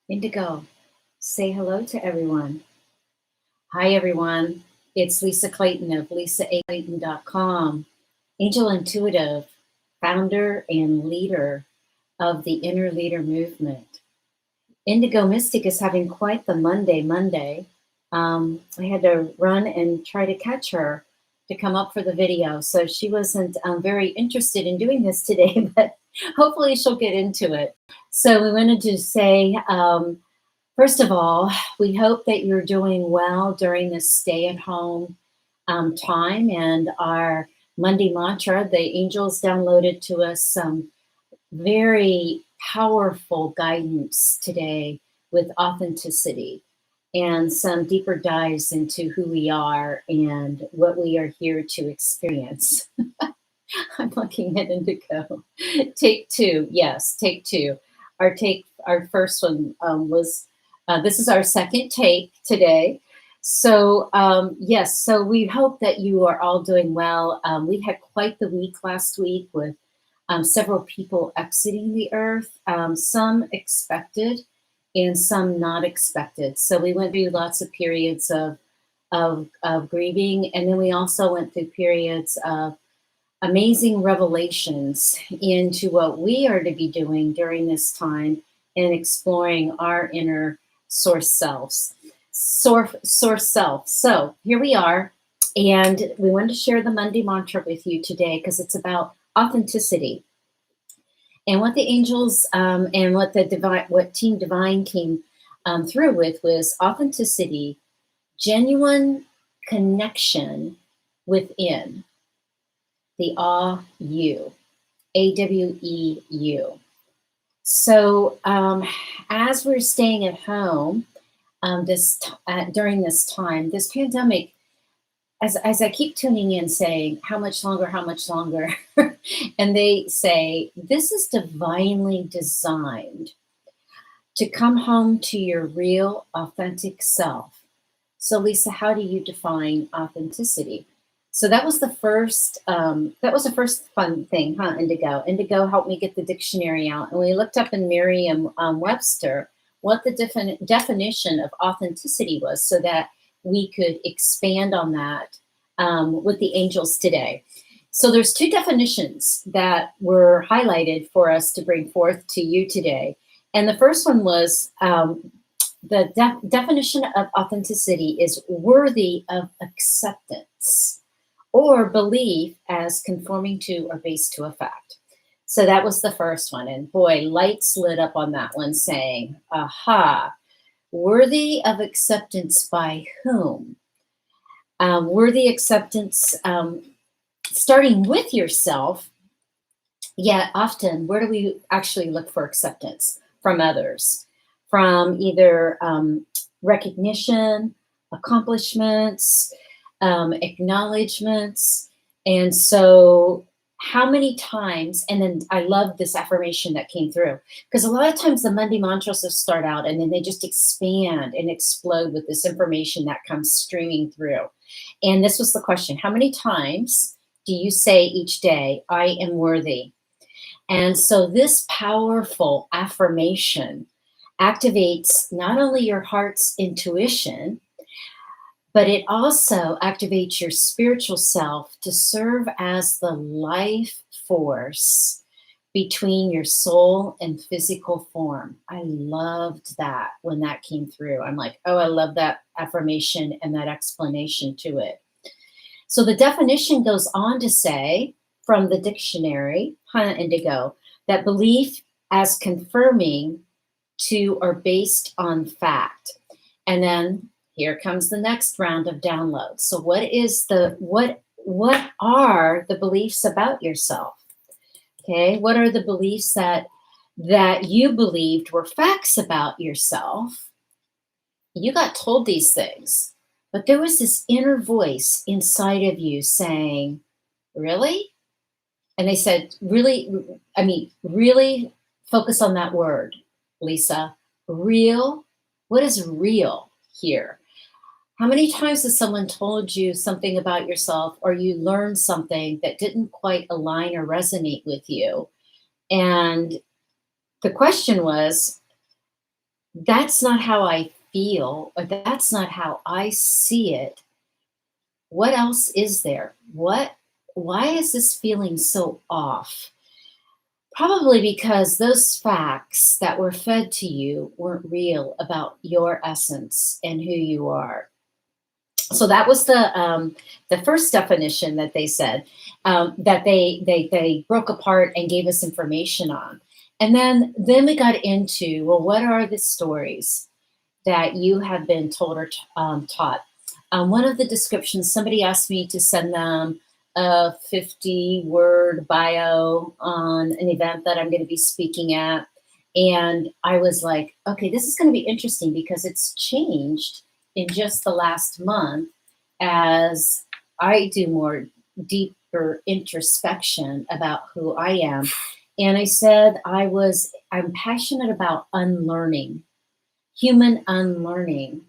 Indigo, say hello to everyone. Hi, everyone. It's Lisa Clayton of lisaclayton.com, angel intuitive, founder and leader of the Inner Leader Movement. Indigo Mystic is having quite the Monday. I had to run and try to catch her to come up for the video. So she wasn't very interested in doing this today, but hopefully she'll get into it. So we wanted to say, first of all, we hope that you're doing well during this stay at home time. And our Monday mantra, the angels downloaded to us some very powerful guidance today with authenticity and some deeper dives into who we are and what we are here to experience. I'm looking at Indigo. Take two, yes, take two. Our first one was. This is our second take today. So yes, so we hope that you are all doing well. We had quite the week last week with several people exiting the earth, some expected and some not expected. So we went through lots of periods of grieving, and then we also went through periods of amazing revelations into what we are to be doing during this time and exploring our inner source selves. Source self. So here we are, and we wanted to share the Monday mantra with you today because it's about authenticity. And what the angels and what Team Divine came through with was authenticity, genuine connection within the AWEU, AWEU. So as we're staying at home during this time, this pandemic, as I keep tuning in saying, how much longer? And they say, this is divinely designed to come home to your real, authentic self. So Lisa, how do you define authenticity? So that was the first. That was the first fun thing, huh? Indigo. Indigo helped me get the dictionary out, and we looked up in Merriam-Webster what the definition of authenticity was, so that we could expand on that with the angels today. So there's two definitions that were highlighted for us to bring forth to you today, and the first one was the definition of authenticity is worthy of acceptance or belief as conforming to or based to a fact. So that was the first one. And boy, lights lit up on that one saying, aha, worthy of acceptance by whom? Worthy acceptance, starting with yourself, yet often, where do we actually look for acceptance? From others, from either recognition, accomplishments, acknowledgments. And so how many times, and then I love this affirmation that came through, because a lot of times the Monday mantras will start out and then they just expand and explode with this information that comes streaming through. And this was the question: how many times do you say each day, I am worthy? And so this powerful affirmation activates not only your heart's intuition, but it also activates your spiritual self to serve as the life force between your soul and physical form. I loved that when that came through. I'm like, oh, I love that affirmation and that explanation to it. So the definition goes on to say, from the dictionary, Indigo, that belief as confirming to or based on fact. And then here comes the next round of downloads. So what are the beliefs about yourself? Okay, what are the beliefs that you believed were facts about yourself? You got told these things, but there was this inner voice inside of you saying, really? And they said, really, I mean, really focus on that word, Lisa. Real? What is real here? How many times has someone told you something about yourself, or you learned something that didn't quite align or resonate with you? And the question was, that's not how I feel, or that's not how I see it. What else is there? Why is this feeling so off? Probably because those facts that were fed to you weren't real about your essence and who you are. So that was the first definition that they said, that they broke apart and gave us information on. And then we got into, well, what are the stories that you have been told or taught? One of the descriptions, somebody asked me to send them a 50-word bio on an event that I'm going to be speaking at. And I was like, okay, this is going to be interesting because it's changed in just the last month as I do more deeper introspection about who I am. And I said I'm passionate about unlearning, human unlearning,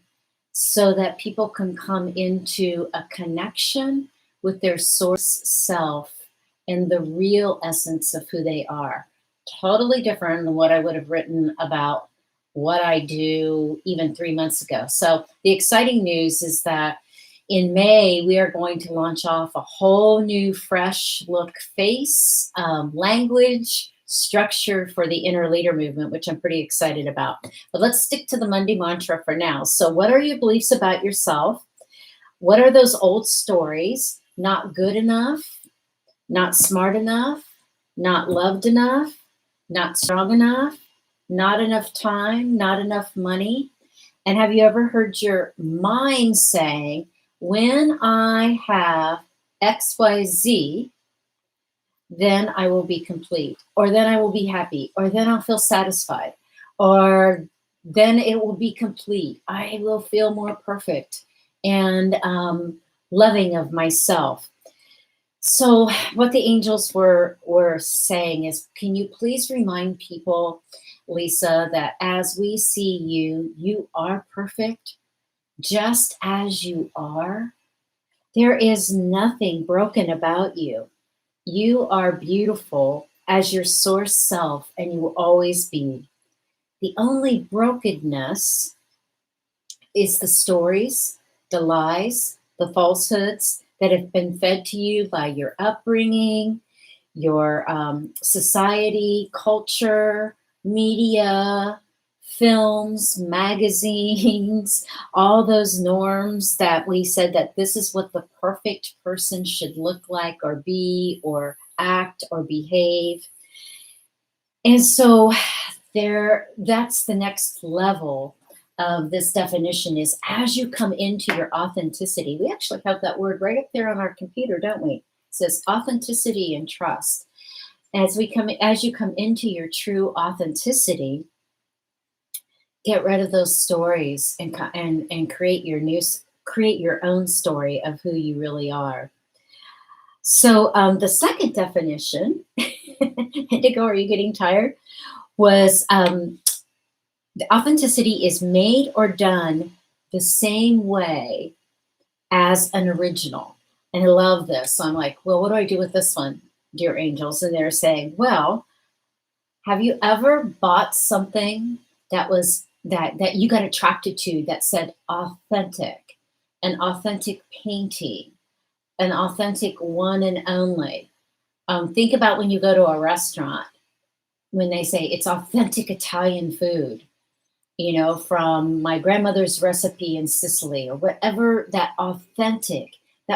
so that people can come into a connection with their source self and the real essence of who they are. Totally different than what I would have written about what I do even 3 months ago. So the exciting news is that in May, we are going to launch off a whole new fresh look face, language, structure for the inner leader movement, which I'm pretty excited about. But let's stick to the Monday mantra for now. So, what are your beliefs about yourself? What are those old stories? Not good enough, not smart enough, not loved enough, not strong enough, not enough time, not enough money. And have you ever heard your mind saying, when I have XYZ, then I will be complete, or then I will be happy, or then I'll feel satisfied, or then it will be complete. I will feel more perfect and loving of myself. So, what the angels were saying is, can you please remind people, Lisa, that as we see you, you are perfect, just as you are. There is nothing broken about you. You are beautiful as your source self, and you will always be. The only brokenness is the stories, the lies, the falsehoods that have been fed to you by your upbringing, your society, culture, media, films, magazines, all those norms that we said that this is what the perfect person should look like or be or act or behave. And so that's the next level of this definition is as you come into your authenticity. We actually have that word right up there on our computer, don't we? It says authenticity and trust. As you come into your true authenticity, get rid of those stories and create your own story of who you really are. So the second definition, Indigo, are you getting tired? Was the authenticity is made or done the same way as an original. And I love this. So I'm like, well, what do I do with this one, dear angels? And they're saying, well, have you ever bought something that you got attracted to that said authentic, an authentic painting, an authentic one and only? Think about when you go to a restaurant, when they say it's authentic Italian food, from my grandmother's recipe in Sicily or whatever, that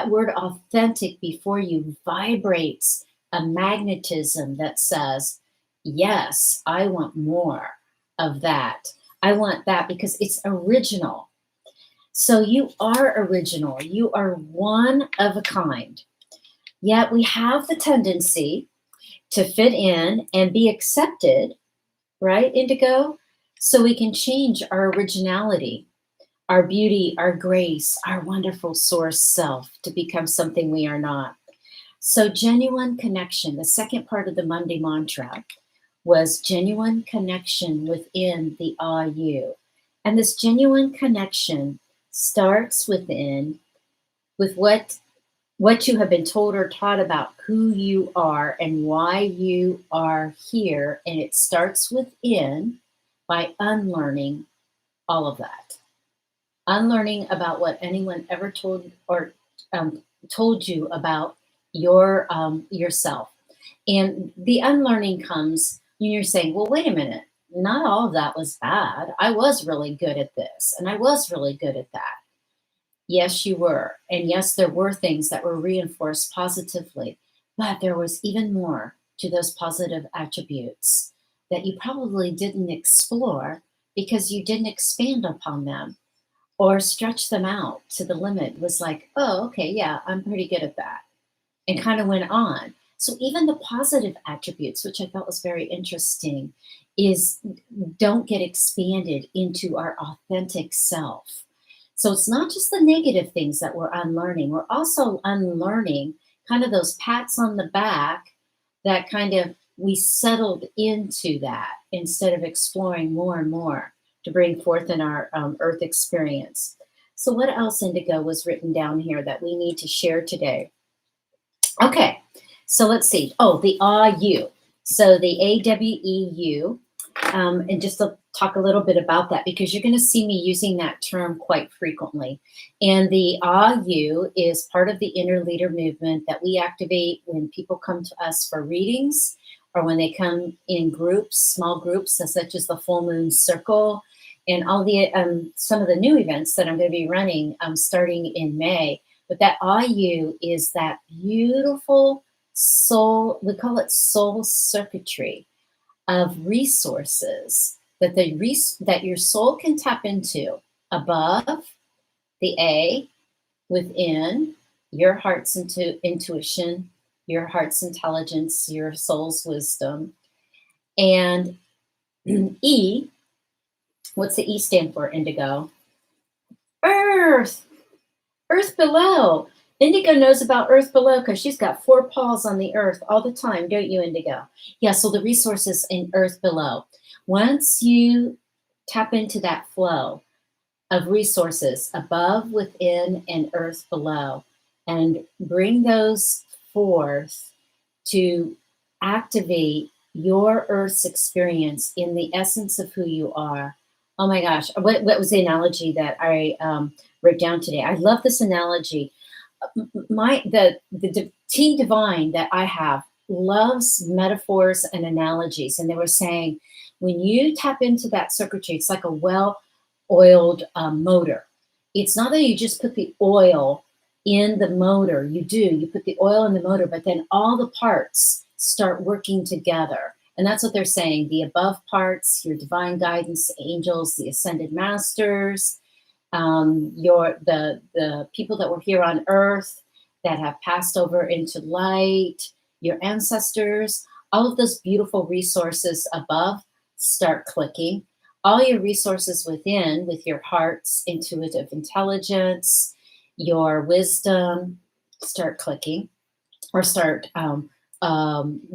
word authentic before you vibrates a magnetism that says, yes, I want more of that. I want that because it's original. So you are original. You are one of a kind. Yet we have the tendency to fit in and be accepted, right, Indigo? So we can change our originality, our beauty, our grace, our wonderful source self to become something we are not. So genuine connection, the second part of the Monday mantra was genuine connection within the you. And this genuine connection starts within with what you have been told or taught about who you are and why you are here. And it starts within by unlearning all of that. Unlearning about what anyone ever told or told you about yourself. And the unlearning comes when you're saying, well, wait a minute, not all of that was bad. I was really good at this and I was really good at that. Yes, you were. And yes, there were things that were reinforced positively, but there was even more to those positive attributes that you probably didn't explore because you didn't expand upon them or stretch them out to the limit. It was like, oh, okay, yeah, I'm pretty good at that, and kind of went on. So even the positive attributes, which I thought was very interesting, is don't get expanded into our authentic self. So it's not just the negative things that we're unlearning, we're also unlearning kind of those pats on the back that kind of we settled into that instead of exploring more and more to bring forth in our earth experience. So, what else, Indigo, was written down here that we need to share today? Okay, so let's see. Oh, the AWU. So the AWEU, and just to talk a little bit about that because you're going to see me using that term quite frequently. And the AWU is part of the inner leader movement that we activate when people come to us for readings or when they come in groups, small groups, such as the Full Moon Circle and all the some of the new events that I'm going to be running starting in May. But that AWU is that beautiful soul, we call it soul circuitry of resources that that your soul can tap into above the A, within your heart's intuition, your heart's intelligence, your soul's wisdom, and E. What's the E stand for, Indigo? Earth. Earth below. Indigo knows about Earth below because she's got 4 paws on the earth all the time, don't you, Indigo? Yeah, so the resources in Earth below. Once you tap into that flow of resources above, within, and Earth below, and bring those forth to activate your Earth's experience in the essence of who you are. Oh my gosh, what was the analogy that I wrote down today? I love this analogy. The team divine that I have loves metaphors and analogies, and they were saying when you tap into that circuitry, it's like a well-oiled motor. It's not that you just put the oil in the motor. You put the oil in the motor, but then all the parts start working together. And that's what they're saying. The above parts, your divine guidance, angels, the ascended masters, the people that were here on earth that have passed over into light, your ancestors, all of those beautiful resources above start clicking. All your resources within, with your heart's intuitive intelligence, your wisdom, start clicking or start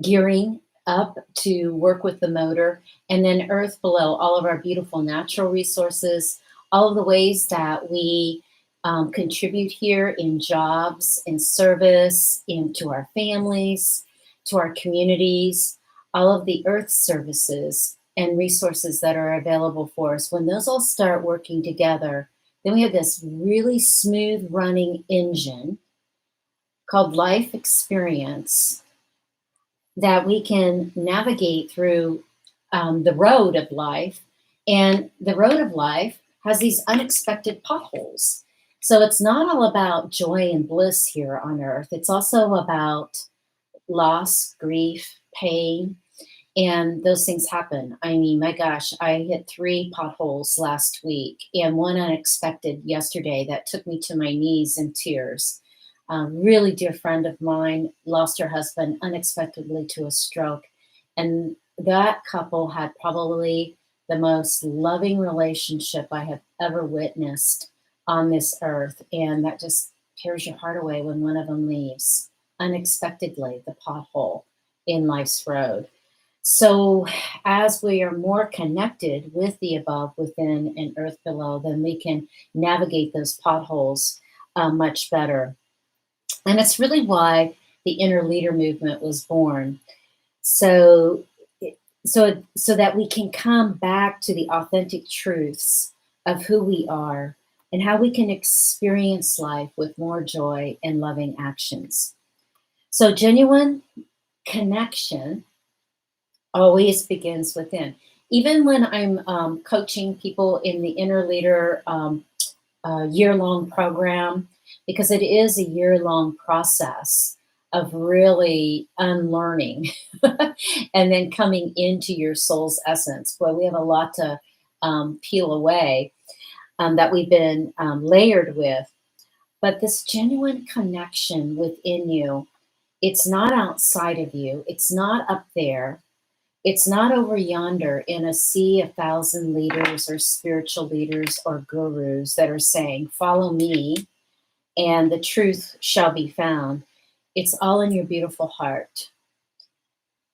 gearing up to work with the motor. And then earth below, all of our beautiful natural resources, all of the ways that we contribute here in jobs, in service, into our families, to our communities, all of the earth services and resources that are available for us. When those all start working together, then we have this really smooth running engine called life experience that we can navigate through the road of life. And the road of life has these unexpected potholes. So it's not all about joy and bliss here on earth. It's also about loss, grief, pain, and those things happen. I mean, my gosh, I hit 3 potholes last week and one unexpected yesterday that took me to my knees in tears. A really dear friend of mine lost her husband unexpectedly to a stroke. And that couple had probably the most loving relationship I have ever witnessed on this earth. And that just tears your heart away when one of them leaves unexpectedly, the pothole in life's road. So as we are more connected with the above, within, and earth below, then we can navigate those potholes much better. And it's really why the inner leader movement was born. So that we can come back to the authentic truths of who we are and how we can experience life with more joy and loving actions. So, genuine connection always begins within. Even when I'm coaching people in the Inner Leader year-long program, because it is a year-long process of really unlearning and then coming into your soul's essence. Boy, we have a lot to peel away that we've been layered with. But this genuine connection within you, it's not outside of you, it's not up there, it's not over yonder in a sea of thousand leaders or spiritual leaders or gurus that are saying, follow me and the truth shall be found. It's all in your beautiful heart.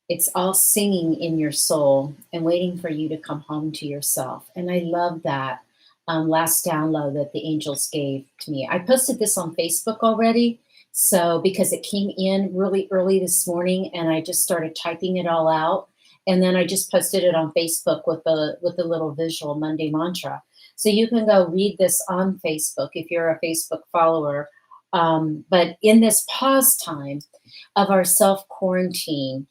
It's all singing in your soul and waiting for you to come home to yourself. And I love that last download that the angels gave to me. I posted this on Facebook already. So because it came in really early this morning and I just started typing it all out. And then I just posted it on Facebook with the little visual Monday mantra. So you can go read this on Facebook if you're a Facebook follower. But in this pause time of our self quarantine,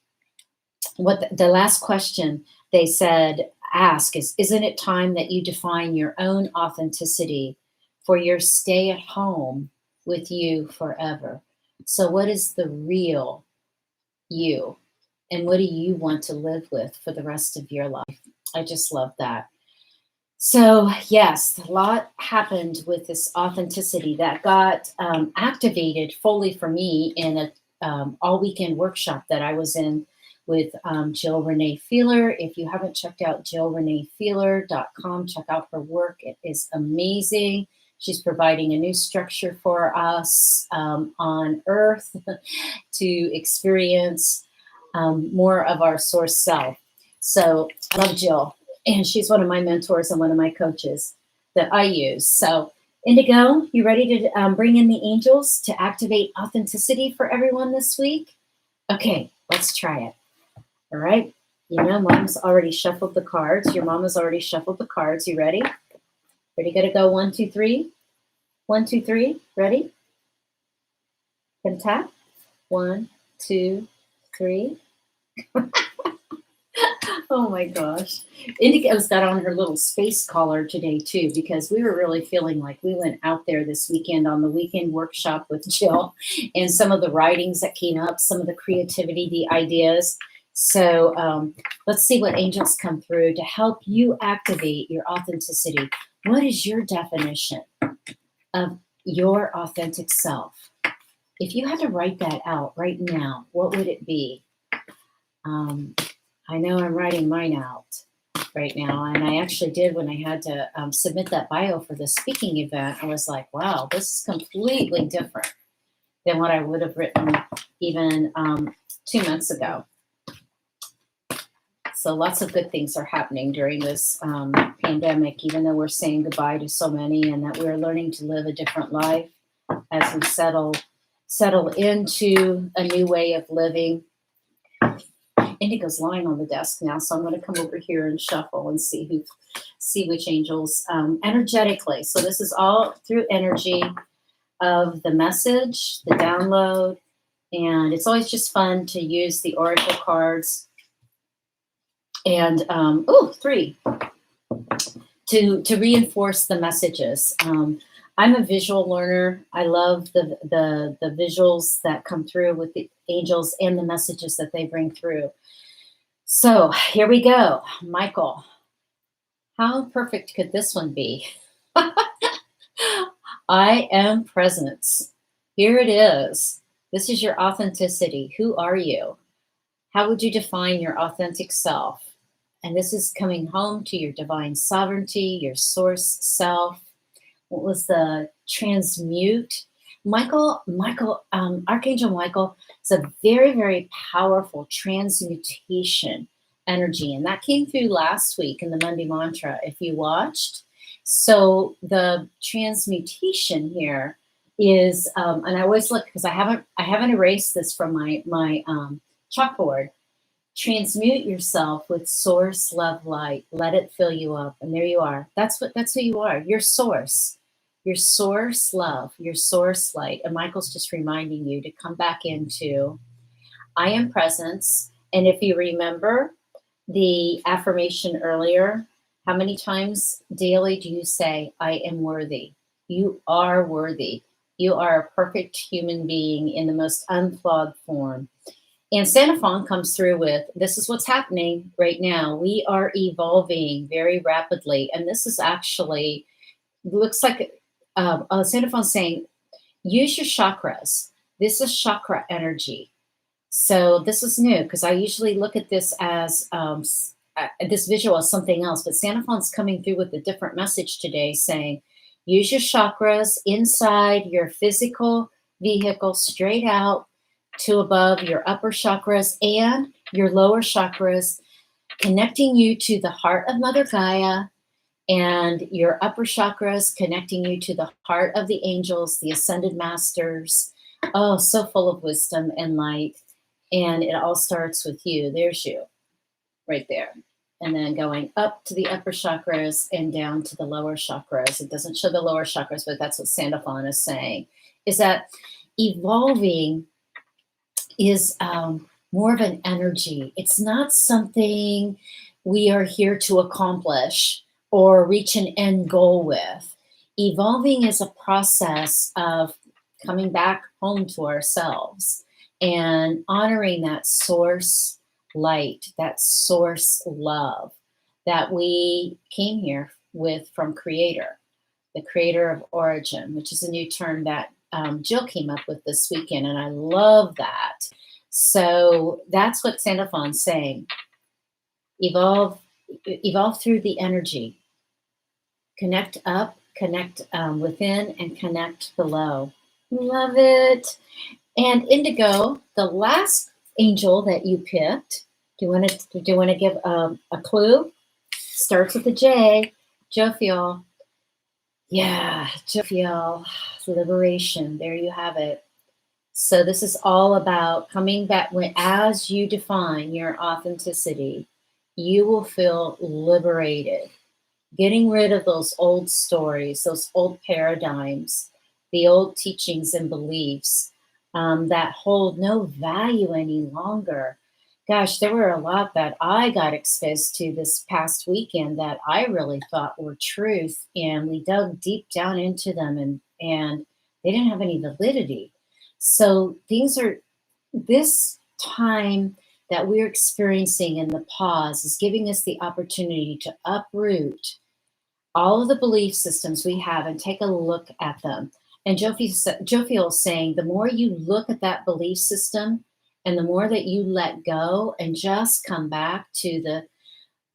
what the last question they said ask is, isn't it time that you define your own authenticity for your stay at home with you forever? So what is the real you, and what do you want to live with for the rest of your life? I just love that. So yes, a lot happened with this authenticity that got activated fully for me in a all weekend workshop that I was in with Jill Renee Feeler. If you haven't checked out jillreneefeeler.com, check out her work. It is amazing. She's providing a new structure for us on Earth to experience more of our source self. So I love Jill, and she's one of my mentors and one of my coaches that I use. So Indigo, you ready to bring in the angels to activate authenticity for everyone this week? Okay, let's try it. All right. You know, mom's already shuffled the cards. Your mom has already shuffled the cards. You ready? Ready, gonna go 1, 2, 3. 1, 2, 3. Ready? Can tap. 1, 2, 3. Oh my gosh. Indigo's got on her little space collar today too, because we were really feeling like we went out there this weekend on the weekend workshop with Jill, and some of the writings that came up, some of the creativity, the ideas. So let's see what angels come through to help you activate your authenticity. What is your definition of your authentic self? If you had to write that out right now, what would it be? I know I'm writing mine out right now, and I actually did when I had to submit that bio for the speaking event. I was like, wow, this is completely different than what I would have written even 2 months ago. So lots of good things are happening during this pandemic, even though we're saying goodbye to so many, and that we're learning to live a different life as we settle into a new way of living. Indigo's lying on the desk now, so I'm going to come over here and shuffle and see which angels energetically. So this is all through energy of the message, the download, and it's always just fun to use the oracle cards. And 3 to reinforce the messages. I'm a visual learner. I love the visuals that come through with the angels and the messages that they bring through. So here we go. Michael, how perfect could this one be? I am presence. Here it is. This is your authenticity. Who are you? How would you define your authentic self? And this is coming home to your divine sovereignty, your source self. What was the transmute? Archangel Michael is a very, very powerful transmutation energy. And that came through last week in the Monday Mantra, if you watched. So the transmutation here is, and I always look, because I haven't erased this from my chalkboard. Transmute yourself with source love light. Let it fill you up. And there you are. That's who you are. Your source. Your source love, your source light. And Michael's just reminding you to come back into I am presence. And if you remember the affirmation earlier, how many times daily do you say, I am worthy? You are worthy. You are a perfect human being in the most unflawed form. And Santa Fe comes through with this is what's happening right now. We are evolving very rapidly. And this is actually, looks like Santa Fe saying, use your chakras. This is chakra energy. So this is new because I usually look at this as this visual as something else, but Santa Fa's coming through with a different message today saying, use your chakras inside your physical vehicle straight out to above your upper chakras and your lower chakras, connecting you to the heart of Mother Gaia and your upper chakras connecting you to the heart of the angels, the ascended masters. Oh, so full of wisdom and light. And it all starts with you. There's you right there. And then going up to the upper chakras and down to the lower chakras. It doesn't show the lower chakras, but that's what Sandalphon is saying, is that evolving is more of an energy. It's not something we are here to accomplish or reach an end goal with. Evolving is a process of coming back home to ourselves and honoring that source light, that source love that we came here with from Creator, the creator of origin, which is a new term that Jill came up with this weekend, and I love that. So that's what Sandafon's saying. Evolve through the energy. Connect up, connect within, and connect below. Love it. And Indigo, the last angel that you picked, do you want to give a clue? Starts with a J. Jophiel. Yeah, Jophiel, liberation. There you have it. So this is all about coming back. As you define your authenticity, you will feel liberated. Getting rid of those old stories, those old paradigms, the old teachings and beliefs that hold no value any longer. Gosh, there were a lot that I got exposed to this past weekend that I really thought were truth, and we dug deep down into them, and they didn't have any validity. So this time that we're experiencing in the pause is giving us the opportunity to uproot all of the belief systems we have and take a look at them. And Jophiel is saying the more you look at that belief system and the more that you let go and just come back to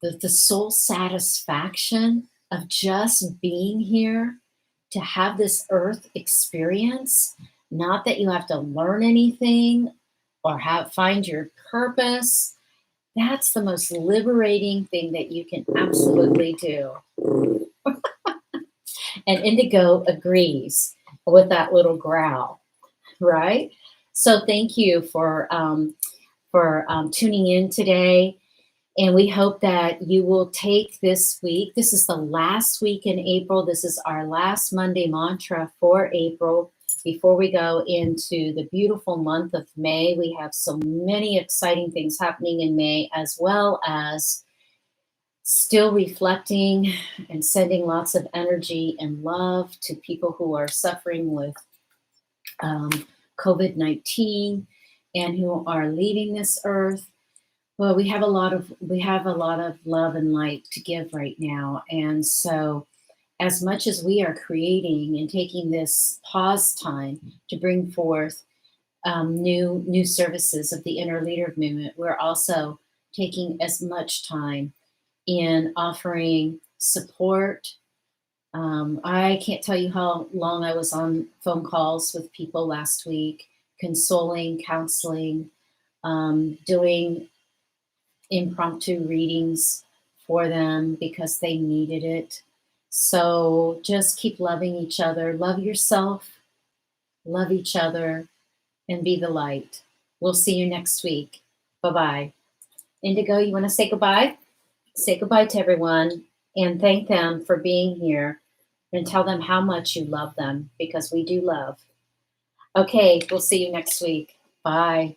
the soul satisfaction of just being here to have this earth experience, not that you have to learn anything or find your purpose. That's the most liberating thing that you can absolutely do. And Indigo agrees with that little growl, right? So thank you for tuning in today. And we hope that you will take this week. This is the last week in April. This is our last Monday mantra for April. Before we go into the beautiful month of May, we have so many exciting things happening in May, as well as still reflecting and sending lots of energy and love to people who are suffering with COVID-19 and who are leaving this earth. Well, we have a lot of love and light to give right now. And so as much as we are creating and taking this pause time to bring forth new services of the inner leader movement, we're also taking as much time in offering support. I can't tell you how long I was on phone calls with people last week, consoling, counseling, doing impromptu readings for them because they needed it. So just keep loving each other, love yourself, love each other, and be the light. We'll see you next week. Bye-bye. Indigo, you want to say goodbye? Say goodbye to everyone and thank them for being here and tell them how much you love them because we do love. Okay, we'll see you next week. Bye.